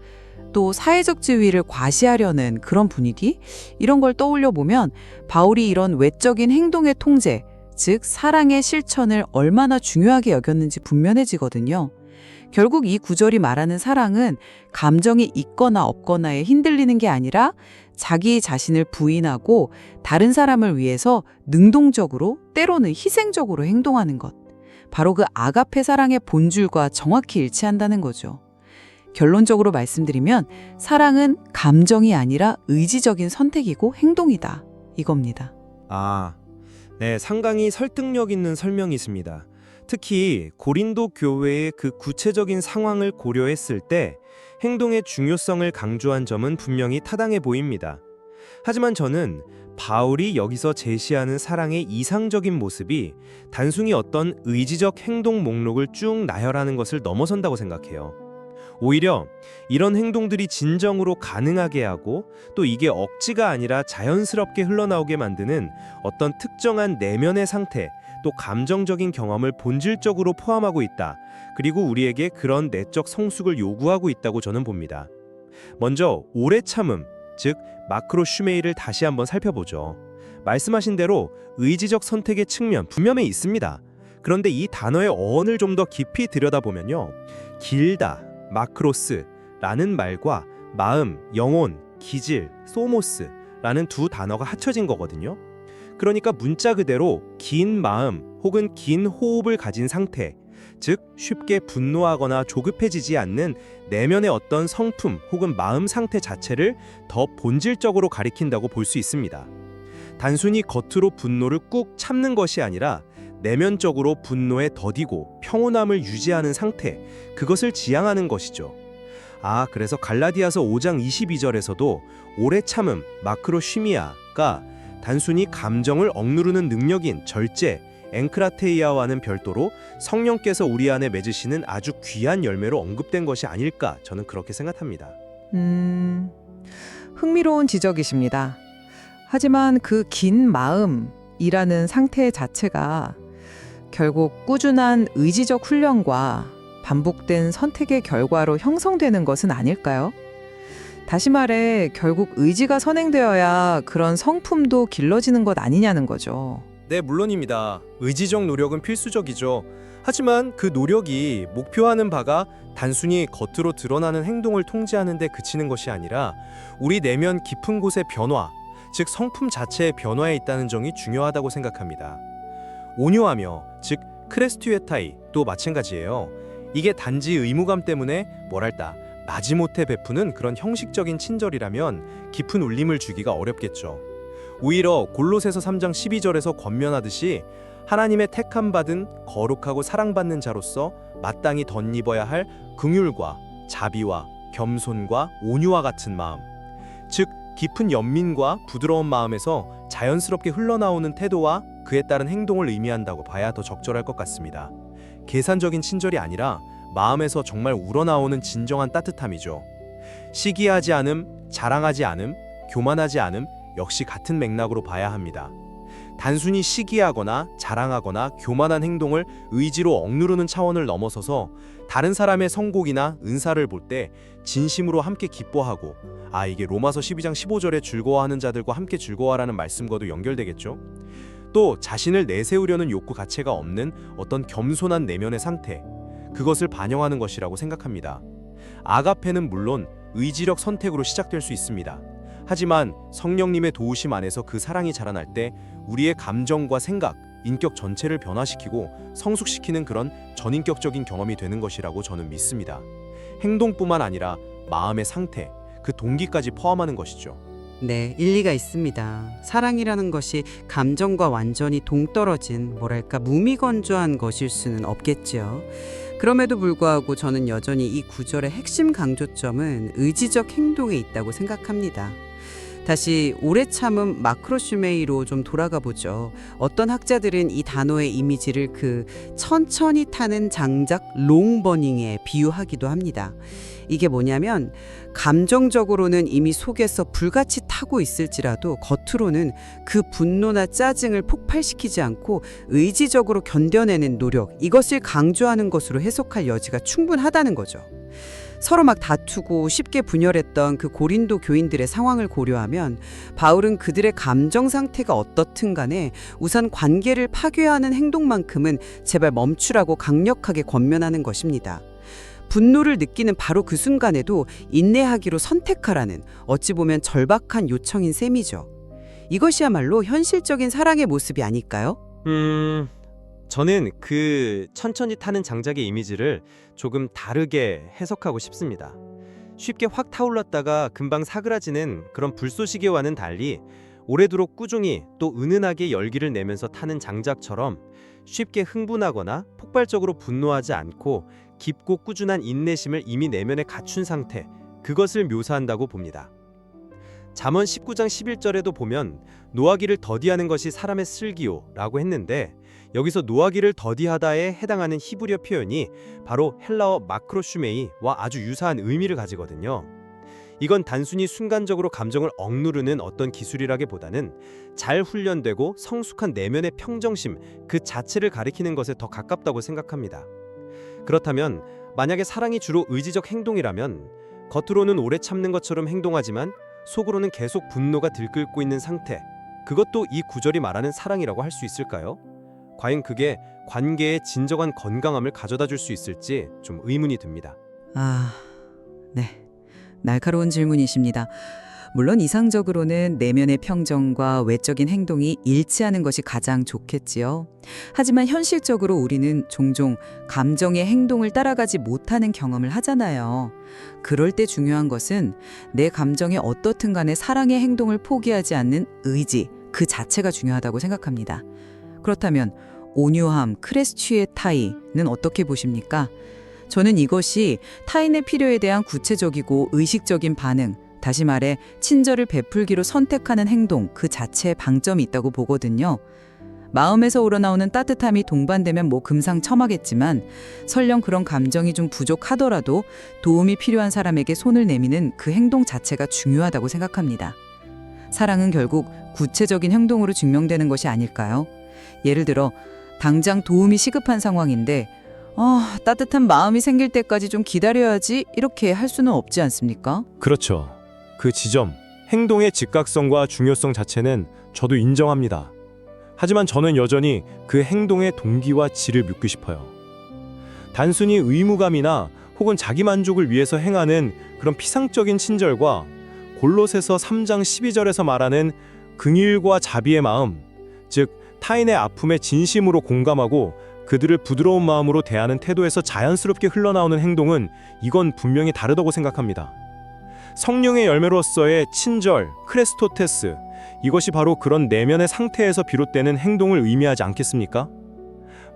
또 사회적 지위를 과시하려는 그런 분위기, 이런 걸 떠올려 보면 바울이 이런 외적인 행동의 통제, 즉 사랑의 실천을 얼마나 중요하게 여겼는지 분명해지거든요. 결국 이 구절이 말하는 사랑은 감정이 있거나 없거나에 흔들리는 게 아니라 자기 자신을 부인하고 다른 사람을 위해서 능동적으로, 때로는 희생적으로 행동하는 것. 바로 그 아가페 사랑의 본줄과 정확히 일치한다는 거죠. 결론적으로 말씀드리면 사랑은 감정이 아니라 의지적인 선택이고 행동이다, 이겁니다. 상당히 설득력 있는 설명이 있습니다. 특히 고린도 교회의 그 구체적인 상황을 고려했을 때 행동의 중요성을 강조한 점은 분명히 타당해 보입니다. 하지만 저는 바울이 여기서 제시하는 사랑의 이상적인 모습이 단순히 어떤 의지적 행동 목록을 쭉 나열하는 것을 넘어선다고 생각해요. 오히려 이런 행동들이 진정으로 가능하게 하고 또 이게 억지가 아니라 자연스럽게 흘러나오게 만드는 어떤 특정한 내면의 상태, 또 감정적인 경험을 본질적으로 포함하고 있다. 그리고 우리에게 그런 내적 성숙을 요구하고 있다고 저는 봅니다. 먼저 오래 참음, 즉 마크로 슈메이를 다시 한번 살펴보죠. 말씀하신 대로 의지적 선택의 측면 분명히 있습니다. 그런데 이 단어의 어원을 좀 더 깊이 들여다보면요, 길다, 마크로스라는 말과 마음, 영혼, 기질, 소모스라는 두 단어가 합쳐진 거거든요. 그러니까 문자 그대로 긴 마음 혹은 긴 호흡을 가진 상태, 즉 쉽게 분노하거나 조급해지지 않는 내면의 어떤 성품 혹은 마음 상태 자체를 더 본질적으로 가리킨다고 볼 수 있습니다. 단순히 겉으로 분노를 꾹 참는 것이 아니라 내면적으로 분노에 더디고 평온함을 유지하는 상태, 그것을 지향하는 것이죠. 그래서 갈라디아서 5장 22절에서도 오래 참음, 마크로 쉬미아가 단순히 감정을 억누르는 능력인 절제, 앵크라테이아와는 별도로 성령께서 우리 안에 맺으시는 아주 귀한 열매로 언급된 것이 아닐까, 저는 그렇게 생각합니다. 흥미로운 지적이십니다. 하지만 그 긴 마음이라는 상태 자체가 결국 꾸준한 의지적 훈련과 반복된 선택의 결과로 형성되는 것은 아닐까요? 다시 말해 결국 의지가 선행되어야 그런 성품도 길러지는 것 아니냐는 거죠. 네, 물론입니다. 의지적 노력은 필수적이죠. 하지만 그 노력이 목표하는 바가 단순히 겉으로 드러나는 행동을 통제하는 데 그치는 것이 아니라 우리 내면 깊은 곳의 변화, 즉 성품 자체의 변화에 있다는 점이 중요하다고 생각합니다. 온유하며, 즉 크레스튜에타이도 마찬가지예요. 이게 단지 의무감 때문에 마지못해 베푸는 그런 형식적인 친절이라면 깊은 울림을 주기가 어렵겠죠. 오히려 골로새서 3장 12절에서 권면하듯이 하나님의 택함받은 거룩하고 사랑받는 자로서 마땅히 덧입어야 할 긍휼과 자비와 겸손과 온유와 같은 마음, 즉 깊은 연민과 부드러운 마음에서 자연스럽게 흘러나오는 태도와 그에 따른 행동을 의미한다고 봐야 더 적절할 것 같습니다. 계산적인 친절이 아니라 마음에서 정말 우러나오는 진정한 따뜻함이죠. 시기하지 않음, 자랑하지 않음, 교만하지 않음 역시 같은 맥락으로 봐야 합니다. 단순히 시기하거나 자랑하거나 교만한 행동을 의지로 억누르는 차원을 넘어서서 다른 사람의 성공이나 은사를 볼 때 진심으로 함께 기뻐하고, 이게 로마서 12장 15절에 즐거워하는 자들과 함께 즐거워하라는 말씀과도 연결되겠죠. 또 자신을 내세우려는 욕구 자체가 없는 어떤 겸손한 내면의 상태, 그것을 반영하는 것이라고 생각합니다. 아가페는 물론 의지력 선택으로 시작될 수 있습니다. 하지만 성령님의 도우심 안에서 그 사랑이 자라날 때 우리의 감정과 생각, 인격 전체를 변화시키고 성숙시키는 그런 전인격적인 경험이 되는 것이라고 저는 믿습니다. 행동뿐만 아니라 마음의 상태, 그 동기까지 포함하는 것이죠. 네, 일리가 있습니다. 사랑이라는 것이 감정과 완전히 동떨어진, 무미건조한 것일 수는 없겠죠. 그럼에도 불구하고 저는 여전히 이 구절의 핵심 강조점은 의지적 행동에 있다고 생각합니다. 다시 오래 참은 마크로슈메이로 좀 돌아가 보죠. 어떤 학자들은 이 단어의 이미지를 그 천천히 타는 장작 롱버닝에 비유하기도 합니다. 이게 뭐냐면 감정적으로는 이미 속에서 불같이 타고 있을지라도 겉으로는 그 분노나 짜증을 폭발시키지 않고 의지적으로 견뎌내는 노력, 이것을 강조하는 것으로 해석할 여지가 충분하다는 거죠. 서로 막 다투고 쉽게 분열했던 그 고린도 교인들의 상황을 고려하면 바울은 그들의 감정 상태가 어떻든 간에 우선 관계를 파괴하는 행동만큼은 제발 멈추라고 강력하게 권면하는 것입니다. 분노를 느끼는 바로 그 순간에도 인내하기로 선택하라는, 어찌 보면 절박한 요청인 셈이죠. 이것이야말로 현실적인 사랑의 모습이 아닐까요? 저는 그 천천히 타는 장작의 이미지를 조금 다르게 해석하고 싶습니다. 쉽게 확 타올랐다가 금방 사그라지는 그런 불쏘시개와는 달리 오래도록 꾸준히 또 은은하게 열기를 내면서 타는 장작처럼 쉽게 흥분하거나 폭발적으로 분노하지 않고 깊고 꾸준한 인내심을 이미 내면에 갖춘 상태, 그것을 묘사한다고 봅니다. 잠언 19장 11절에도 보면 노하기를 더디하는 것이 사람의 슬기요라고 했는데, 여기서 노하기를 더디하다에 해당하는 히브리어 표현이 바로 헬라어 마크로슈메이와 아주 유사한 의미를 가지거든요. 이건 단순히 순간적으로 감정을 억누르는 어떤 기술이라기보다는 잘 훈련되고 성숙한 내면의 평정심 그 자체를 가리키는 것에 더 가깝다고 생각합니다. 그렇다면 만약에 사랑이 주로 의지적 행동이라면 겉으로는 오래 참는 것처럼 행동하지만 속으로는 계속 분노가 들끓고 있는 상태, 그것도 이 구절이 말하는 사랑이라고 할 수 있을까요? 과연 그게 관계의 진정한 건강함을 가져다 줄 수 있을지 좀 의문이 듭니다. 네. 날카로운 질문이십니다. 물론 이상적으로는 내면의 평정과 외적인 행동이 일치하는 것이 가장 좋겠지요. 하지만 현실적으로 우리는 종종 감정의 행동을 따라가지 못하는 경험을 하잖아요. 그럴 때 중요한 것은 내 감정에 어떻든 간에 사랑의 행동을 포기하지 않는 의지, 그 자체가 중요하다고 생각합니다. 그렇다면 온유함, 크레스추에타이는 어떻게 보십니까? 저는 이것이 타인의 필요에 대한 구체적이고 의식적인 반응, 다시 말해 친절을 베풀기로 선택하는 행동 그 자체에 방점이 있다고 보거든요. 마음에서 우러나오는 따뜻함이 동반되면 금상첨화겠지만 설령 그런 감정이 좀 부족하더라도 도움이 필요한 사람에게 손을 내미는 그 행동 자체가 중요하다고 생각합니다. 사랑은 결국 구체적인 행동으로 증명되는 것이 아닐까요? 예를 들어 당장 도움이 시급한 상황인데 따뜻한 마음이 생길 때까지 좀 기다려야지 이렇게 할 수는 없지 않습니까? 그렇죠. 그 지점, 행동의 즉각성과 중요성 자체는 저도 인정합니다. 하지만 저는 여전히 그 행동의 동기와 질을 묻고 싶어요. 단순히 의무감이나 혹은 자기 만족을 위해서 행하는 그런 피상적인 친절과 골로새서 3장 12절에서 말하는 긍휼과 자비의 마음, 즉 타인의 아픔에 진심으로 공감하고 그들을 부드러운 마음으로 대하는 태도에서 자연스럽게 흘러나오는 행동은 이건 분명히 다르다고 생각합니다. 성령의 열매로서의 친절, 크레스토테스, 이것이 바로 그런 내면의 상태에서 비롯되는 행동을 의미하지 않겠습니까?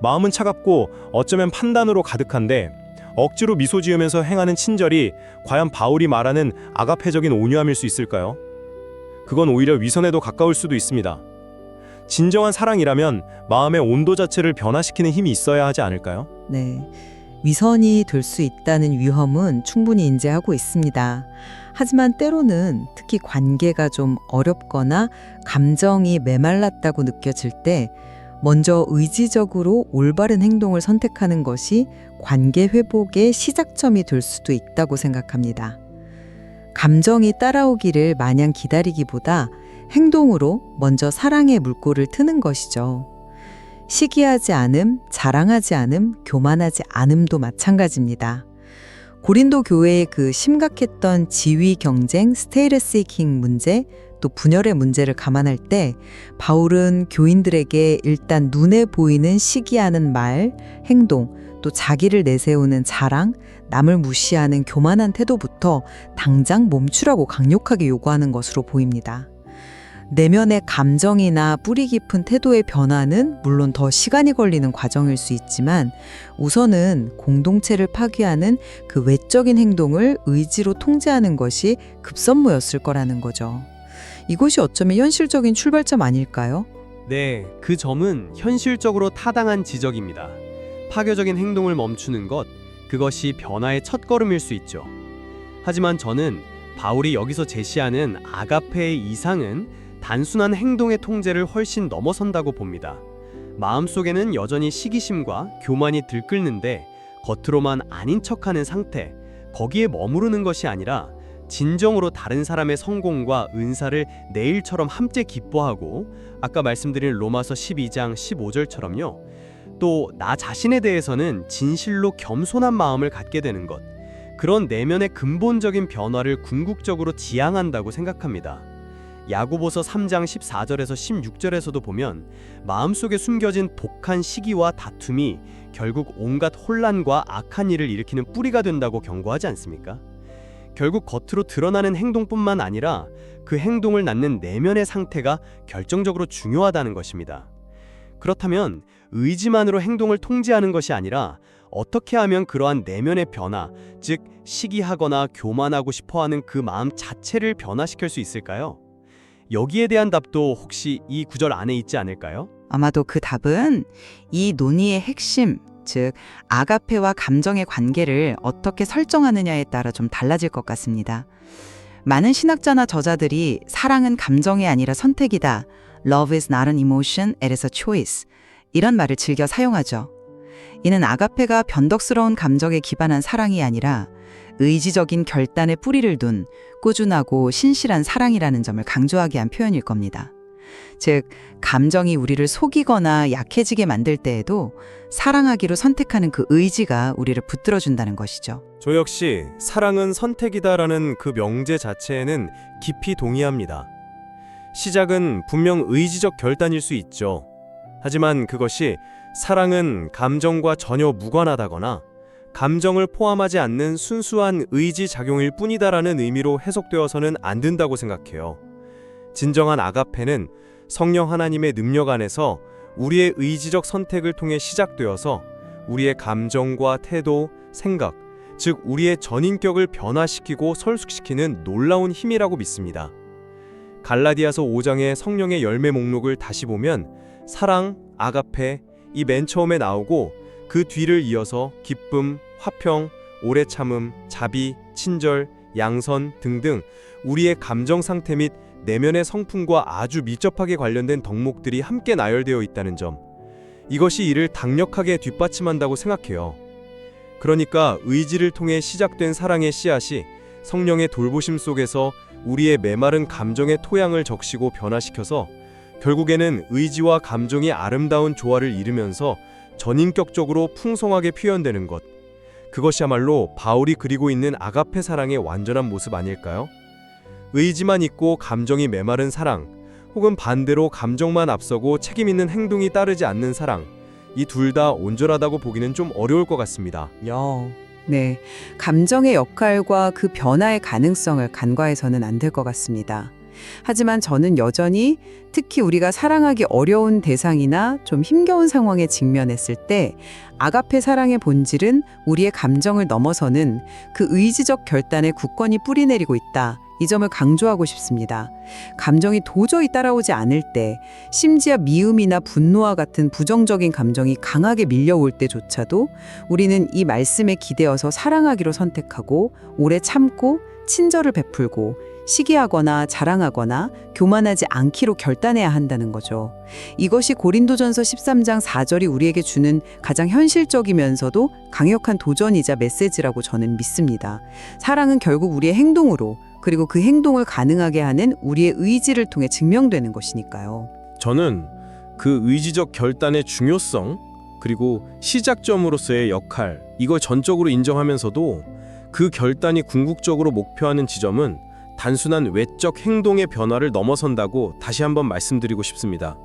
마음은 차갑고 어쩌면 판단으로 가득한데 억지로 미소 지으면서 행하는 친절이 과연 바울이 말하는 아가페적인 온유함일 수 있을까요? 그건 오히려 위선에도 가까울 수도 있습니다. 진정한 사랑이라면 마음의 온도 자체를 변화시키는 힘이 있어야 하지 않을까요? 네. 위선이 될 수 있다는 위험은 충분히 인지하고 있습니다. 하지만 때로는 특히 관계가 좀 어렵거나 감정이 메말랐다고 느껴질 때 먼저 의지적으로 올바른 행동을 선택하는 것이 관계 회복의 시작점이 될 수도 있다고 생각합니다. 감정이 따라오기를 마냥 기다리기보다 행동으로 먼저 사랑의 물꼬를 트는 것이죠. 시기하지 않음, 자랑하지 않음, 교만하지 않음도 마찬가지입니다. 고린도 교회의 그 심각했던 지위 경쟁, 스테이터스 시킹 문제, 또 분열의 문제를 감안할 때 바울은 교인들에게 일단 눈에 보이는 시기하는 말, 행동, 또 자기를 내세우는 자랑, 남을 무시하는 교만한 태도부터 당장 멈추라고 강력하게 요구하는 것으로 보입니다. 내면의 감정이나 뿌리 깊은 태도의 변화는 물론 더 시간이 걸리는 과정일 수 있지만 우선은 공동체를 파괴하는 그 외적인 행동을 의지로 통제하는 것이 급선무였을 거라는 거죠. 이것이 어쩌면 현실적인 출발점 아닐까요? 네, 그 점은 현실적으로 타당한 지적입니다. 파괴적인 행동을 멈추는 것, 그것이 변화의 첫걸음일 수 있죠. 하지만 저는 바울이 여기서 제시하는 아가페의 이상은 단순한 행동의 통제를 훨씬 넘어선다고 봅니다. 마음속에는 여전히 시기심과 교만이 들끓는데 겉으로만 아닌 척하는 상태, 거기에 머무르는 것이 아니라 진정으로 다른 사람의 성공과 은사를 내 일처럼 함께 기뻐하고 아까 말씀드린 로마서 12장 15절처럼요. 또 나 자신에 대해서는 진실로 겸손한 마음을 갖게 되는 것, 그런 내면의 근본적인 변화를 궁극적으로 지향한다고 생각합니다. 야고보서 3장 14절에서 16절에서도 보면 마음속에 숨겨진 독한 시기와 다툼이 결국 온갖 혼란과 악한 일을 일으키는 뿌리가 된다고 경고하지 않습니까? 결국 겉으로 드러나는 행동뿐만 아니라 그 행동을 낳는 내면의 상태가 결정적으로 중요하다는 것입니다. 그렇다면 의지만으로 행동을 통제하는 것이 아니라 어떻게 하면 그러한 내면의 변화, 즉 시기하거나 교만하고 싶어하는 그 마음 자체를 변화시킬 수 있을까요? 여기에 대한 답도 혹시 이 구절 안에 있지 않을까요? 아마도 그 답은 이 논의의 핵심, 즉 아가페와 감정의 관계를 어떻게 설정하느냐에 따라 좀 달라질 것 같습니다. 많은 신학자나 저자들이 사랑은 감정이 아니라 선택이다. Love is not an emotion, it is a choice. 이런 말을 즐겨 사용하죠. 이는 아가페가 변덕스러운 감정에 기반한 사랑이 아니라 의지적인 결단에 뿌리를 둔 꾸준하고 신실한 사랑이라는 점을 강조하게 한 표현일 겁니다. 즉, 감정이 우리를 속이거나 약해지게 만들 때에도 사랑하기로 선택하는 그 의지가 우리를 붙들어준다는 것이죠. 저 역시 사랑은 선택이다라는 그 명제 자체에는 깊이 동의합니다. 시작은 분명 의지적 결단일 수 있죠. 하지만 그것이 사랑은 감정과 전혀 무관하다거나 감정을 포함하지 않는 순수한 의지 작용일 뿐이다라는 의미로 해석되어서는 안 된다고 생각해요. 진정한 아가페는 성령 하나님의 능력 안에서 우리의 의지적 선택을 통해 시작되어서 우리의 감정과 태도, 생각, 즉 우리의 전인격을 변화시키고 설숙시키는 놀라운 힘이라고 믿습니다. 갈라디아서 5장의 성령의 열매 목록을 다시 보면 사랑, 아가페, 이 맨 처음에 나오고 그 뒤를 이어서 기쁨, 화평, 오래 참음, 자비, 친절, 양선 등등 우리의 감정 상태 및 내면의 성품과 아주 밀접하게 관련된 덕목들이 함께 나열되어 있다는 점, 이것이 이를 강력하게 뒷받침한다고 생각해요. 그러니까 의지를 통해 시작된 사랑의 씨앗이 성령의 돌보심 속에서 우리의 메마른 감정의 토양을 적시고 변화시켜서 결국에는 의지와 감정이 아름다운 조화를 이루면서 전인격적으로 풍성하게 표현되는 것, 그것이야말로 바울이 그리고 있는 아가페 사랑의 완전한 모습 아닐까요? 의지만 있고 감정이 메마른 사랑, 혹은 반대로 감정만 앞서고 책임 있는 행동이 따르지 않는 사랑, 이 둘 다 온전하다고 보기는 좀 어려울 것 같습니다. 네, 감정의 역할과 그 변화의 가능성을 간과해서는 안 될 것 같습니다. 하지만 저는 여전히 특히 우리가 사랑하기 어려운 대상이나 좀 힘겨운 상황에 직면했을 때 아가페 사랑의 본질은 우리의 감정을 넘어서는 그 의지적 결단에 굳건히 뿌리내리고 있다. 이 점을 강조하고 싶습니다. 감정이 도저히 따라오지 않을 때, 심지어 미움이나 분노와 같은 부정적인 감정이 강하게 밀려올 때조차도 우리는 이 말씀에 기대어서 사랑하기로 선택하고 오래 참고 친절을 베풀고 시기하거나 자랑하거나 교만하지 않기로 결단해야 한다는 거죠. 이것이 고린도전서 13장 4절이 우리에게 주는 가장 현실적이면서도 강력한 도전이자 메시지라고 저는 믿습니다. 사랑은 결국 우리의 행동으로, 그리고 그 행동을 가능하게 하는 우리의 의지를 통해 증명되는 것이니까요. 저는 그 의지적 결단의 중요성, 그리고 시작점으로서의 역할, 이걸 전적으로 인정하면서도 그 결단이 궁극적으로 목표하는 지점은 단순한 외적 행동의 변화를 넘어선다고 다시 한번 말씀드리고 싶습니다.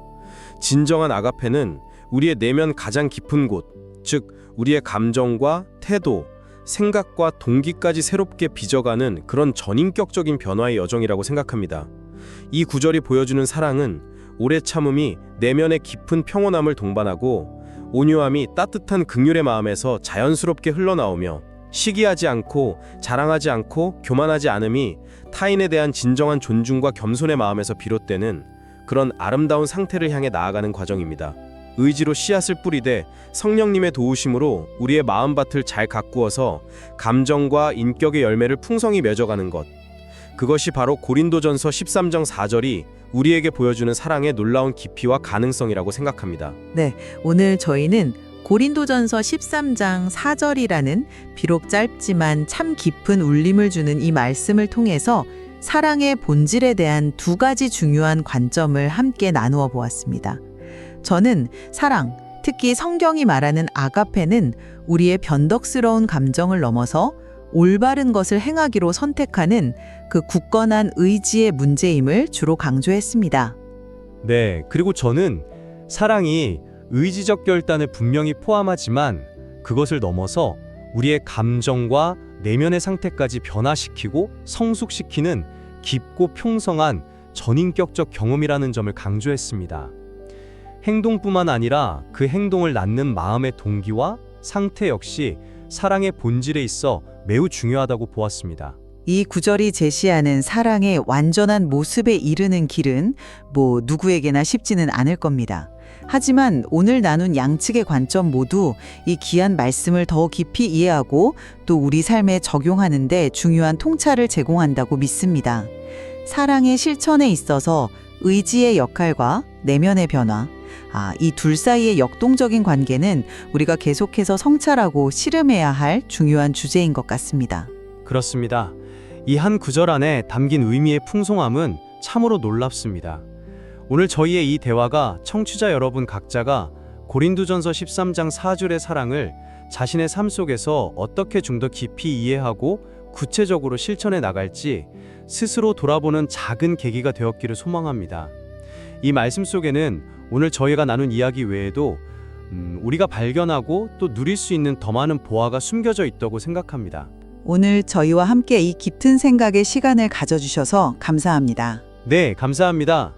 진정한 아가페는 우리의 내면 가장 깊은 곳, 즉 우리의 감정과 태도, 생각과 동기까지 새롭게 빚어가는 그런 전인격적인 변화의 여정이라고 생각합니다. 이 구절이 보여주는 사랑은 오래 참음이 내면의 깊은 평온함을 동반하고 온유함이 따뜻한 긍휼의 마음에서 자연스럽게 흘러나오며 시기하지 않고 자랑하지 않고 교만하지 않음이 타인에 대한 진정한 존중과 겸손의 마음에서 비롯되는 그런 아름다운 상태를 향해 나아가는 과정입니다. 의지로 씨앗을 뿌리되 성령님의 도우심으로 우리의 마음밭을 잘 가꾸어서 감정과 인격의 열매를 풍성히 맺어가는 것. 그것이 바로 고린도전서 13장 4절이 우리에게 보여주는 사랑의 놀라운 깊이와 가능성이라고 생각합니다. 네, 오늘 저희는 고린도전서 13장 4절이라는 비록 짧지만 참 깊은 울림을 주는 이 말씀을 통해서 사랑의 본질에 대한 두 가지 중요한 관점을 함께 나누어 보았습니다. 저는 사랑, 특히 성경이 말하는 아가페는 우리의 변덕스러운 감정을 넘어서 올바른 것을 행하기로 선택하는 그 굳건한 의지의 문제임을 주로 강조했습니다. 네, 그리고 저는 사랑이 의지적 결단을 분명히 포함하지만 그것을 넘어서 우리의 감정과 내면의 상태까지 변화시키고 성숙시키는 깊고 풍성한 전인격적 경험이라는 점을 강조했습니다. 행동뿐만 아니라 그 행동을 낳는 마음의 동기와 상태 역시 사랑의 본질에 있어 매우 중요하다고 보았습니다. 이 구절이 제시하는 사랑의 완전한 모습에 이르는 길은 누구에게나 쉽지는 않을 겁니다. 하지만 오늘 나눈 양측의 관점 모두 이 귀한 말씀을 더 깊이 이해하고 또 우리 삶에 적용하는 데 중요한 통찰을 제공한다고 믿습니다. 사랑의 실천에 있어서 의지의 역할과 내면의 변화, 이 둘 사이의 역동적인 관계는 우리가 계속해서 성찰하고 실험해야 할 중요한 주제인 것 같습니다. 그렇습니다. 이 한 구절 안에 담긴 의미의 풍성함은 참으로 놀랍습니다. 오늘 저희의 이 대화가 청취자 여러분 각자가 고린도전서 13장 4절의 사랑을 자신의 삶 속에서 어떻게 좀 더 깊이 이해하고 구체적으로 실천해 나갈지 스스로 돌아보는 작은 계기가 되었기를 소망합니다. 이 말씀 속에는 오늘 저희가 나눈 이야기 외에도 우리가 발견하고 또 누릴 수 있는 더 많은 보화가 숨겨져 있다고 생각합니다. 오늘 저희와 함께 이 깊은 생각의 시간을 가져주셔서 감사합니다. 네, 감사합니다.